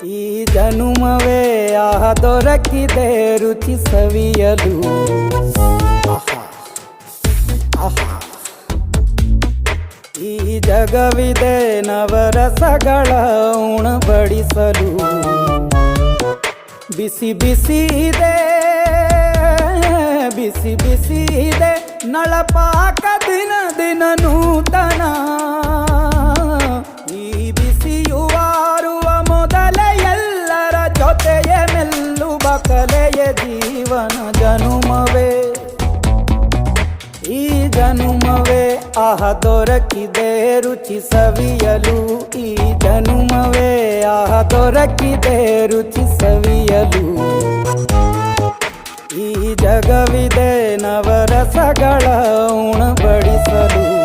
ಈ ಜನುಮವೇ ದೊರಕಿದೆ ರುಚಿ ಸವಿಯಲು. ಆಹಾ, ಆಹಾ. ಈ ಜಗವಿದೆ ನವರಸಗಳ ಉಣಬಡಿಸಲು. ಬಿಸಿ ಬಿಸಿ ಇದೆ, ಬಿಸಿ ಬಿಸಿ ಇದೆ ನಳಪಾಕ ದಿನ ದಿನ ನೂತನ. ಈ ಬಿಸಿಯುವಾರುವ ಮೊದಲೇ ಎಲ್ಲರ ಜೊತೆಯೇ ಮೆಲ್ಲುವ ಕಲೆಯ ಜೀವನ ಜನುಮವೇ. ಈ ಜನುಮವೇ ದೊರಕಿದೆ ರುಚಿ ಸವಿಯಲು. ಈ ಜನುಮವೇ ದೊರಕಿದೆ ರುಚಿ ಸವಿಯಲು. ಈ ಜಗವಿದೆ ನವರಸಗಳ ಉಣಬಡಿಸಲು.